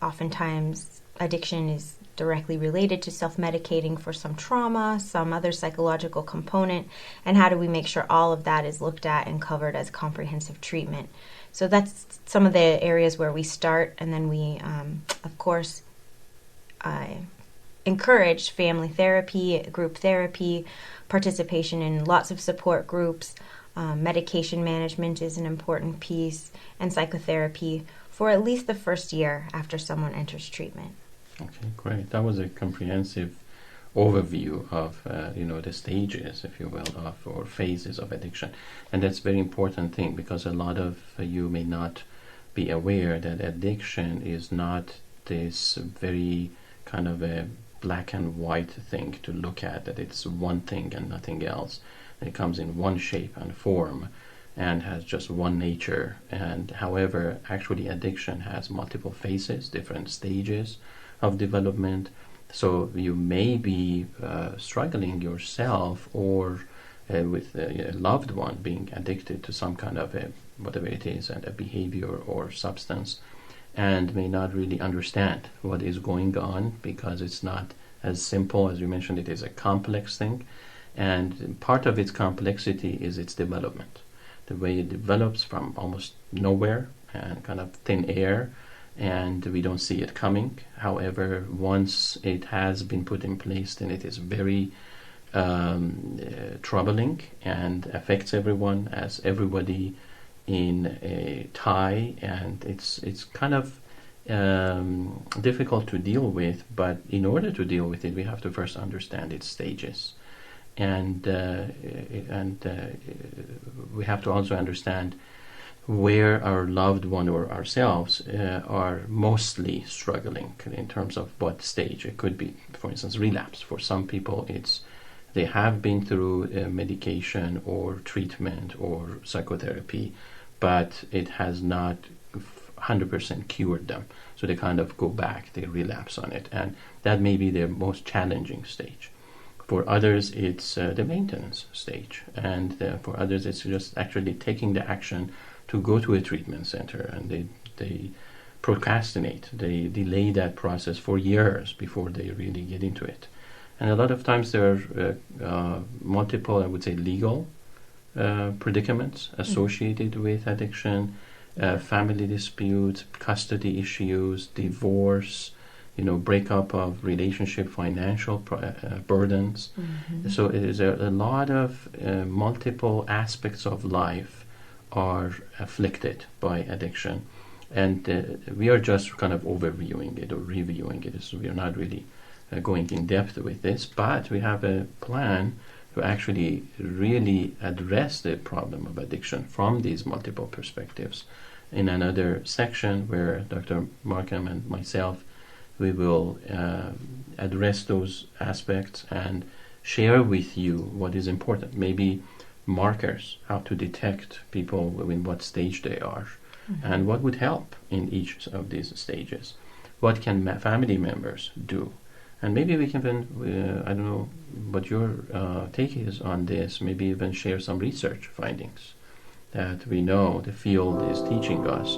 Oftentimes, addiction is directly related to self-medicating for some trauma, some other psychological component, and how do we make sure all of that is looked at and covered as comprehensive treatment. So that's some of the areas where we start, and then we, of course, encourage family therapy, group therapy, participation in lots of support groups. Medication management is an important piece, and psychotherapy for at least the first year after someone enters treatment. Okay, great. That was a comprehensive overview of the stages, if you will, of or phases of addiction, and that's a very important thing, because a lot of you may not be aware that addiction is not this very kind of a black and white thing to look at, that it's one thing and nothing else. It comes in one shape and form and has just one nature. And however, actually addiction has multiple phases, different stages of development. So you may be struggling yourself, or with a loved one being addicted to some kind of whatever it is, and a behavior or substance, and may not really understand what is going on, because it's not as simple as you mentioned. It is a complex thing, and part of its complexity is its development, the way it develops from almost nowhere and kind of thin air, and we don't see it coming. However, once it has been put in place, then it is very troubling and affects everyone, as everybody in a tie, and it's kind of difficult to deal with. But in order to deal with it, we have to first understand its stages, and we have to also understand where our loved one or ourselves are mostly struggling in terms of what stage. It could be, for instance, relapse. For some people, they have been through medication or treatment or psychotherapy, but it has not 100% cured them. So they kind of go back, they relapse on it, and that may be their most challenging stage. For others, it's the maintenance stage, and for others, it's just actually taking the action to go to a treatment center, and they procrastinate, they delay that process for years before they really get into it. And a lot of times there are multiple, I would say, legal predicaments associated with addiction, family disputes, custody issues, divorce, breakup of relationship, financial burdens. Mm-hmm. So it is a lot of multiple aspects of life are afflicted by addiction, and we are just kind of overviewing it or reviewing it. So we are not really going in depth with this, but we have a plan to actually really address the problem of addiction from these multiple perspectives in another section, where Dr. Markham and myself, we will address those aspects and share with you what is important, maybe markers, how to detect people in what stage they are, and what would help in each of these stages. What can family members do? And maybe we can even, I don't know what your take is on this, maybe even share some research findings that we know the field is teaching us